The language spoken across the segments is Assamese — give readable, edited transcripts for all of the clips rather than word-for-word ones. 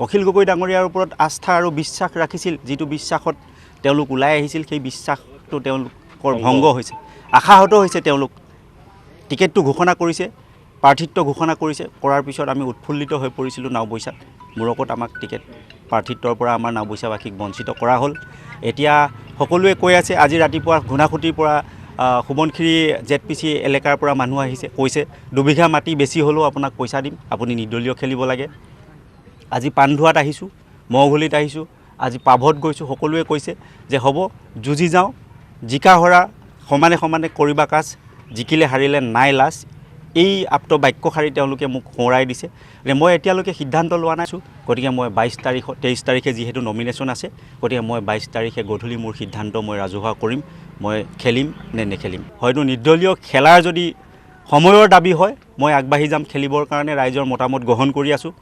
অখিল গগৈ ডাঙৰীয়াৰ ওপৰত আস্থা আৰু বিশ্বাস ৰাখিছিল, যিটো বিশ্বাসত তেওঁলোক ওলাই আহিছিল, সেই বিশ্বাসটো তেওঁলোকৰ ভংগ হৈছে, আশাহত হৈছে। তেওঁলোক টিকেটটো ঘোষণা কৰিছে, প্ৰাৰ্থিত্ব ঘোষণা কৰিছে, কৰাৰ পিছত আমি উৎফুল্লিত হৈ পৰিছিলোঁ নাওবৈচাত। মূৰকত আমাক টিকেট প্ৰাৰ্থিত্বৰ পৰা আমাৰ নাওবৈচাবাসীক বঞ্চিত কৰা হ'ল। এতিয়া সকলোৱে কৈ আছে, আজি ৰাতিপুৱা ঘুণাসুঁতিৰ পৰা সোৱণশিৰি ZPC এলেকাৰ পৰা মানুহ আহিছে, কৈছে 2 বিঘা মাটি বেছি হ'লেও আপোনাক পইচা দিম, আপুনি নিৰ্দলীয় খেলিব লাগে। আজি পাণধোৱাত আহিছোঁ, মহঘুলিত আহিছোঁ, আজি পাভত গৈছোঁ, সকলোৱে কৈছে যে হ'ব, যুঁজি যাওঁ, জিকা হৰা সমানে সমানে কৰিবা কাজ, জিকিলে হাৰিলে নাই লাজ। এই আপ্ত বাক্যশাৰী তেওঁলোকে মোক সোঁৱৰাই দিছে। মই এতিয়ালৈকে সিদ্ধান্ত লোৱা নাইছোঁ, গতিকে মই 23 তাৰিখে যিহেতু নমিনেশ্যন আছে, গতিকে মই 22 তাৰিখে গধূলি মোৰ সিদ্ধান্ত মই ৰাজহুৱা কৰিম, মই খেলিম নে নেখেলিম। হয়তো নিৰ্দলীয় খেলাৰ যদি সময়ৰ দাবী হয়, মই আগবাঢ়ি যাম খেলিবৰ কাৰণে, ৰাইজৰ মতামত গ্ৰহণ কৰি আছোঁ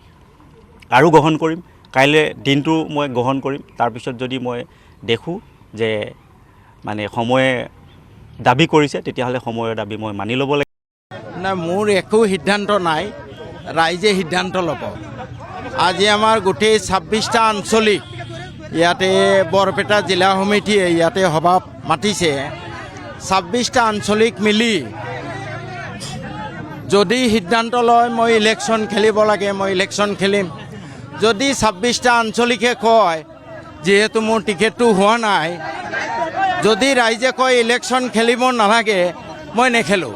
আৰু গ্ৰহণ কৰিম। কাইলৈ দিনটো মই গ্ৰহণ কৰিম। তাৰপিছত যদি মই দেখোঁ যে মানে সময়ে দাবী কৰিছে, তেতিয়াহ'লে সময়ৰ দাবী মই মানি ল'ব লাগিব। নাই, মোৰ একো সিদ্ধান্ত নাই, ৰাইজে সিদ্ধান্ত ল'ব। আজি আমাৰ গোটেই 26টা আঞ্চলিক ইয়াতে বৰপেটা জিলা সমিতিয়ে ইয়াতে সভা মাতিছে। 26টা আঞ্চলিক মিলি যদি সিদ্ধান্ত লয় মই ইলেকশ্যন খেলিব লাগে, মই ইলেকশ্যন খেলিম। যদি 26টা আঞ্চলিকে কয় যিহেতু মোৰ টিকেটটো হোৱা নাই, যদি ৰাইজে কয় ইলেকশ্যন খেলিব নালাগে, মই নেখেলোঁ।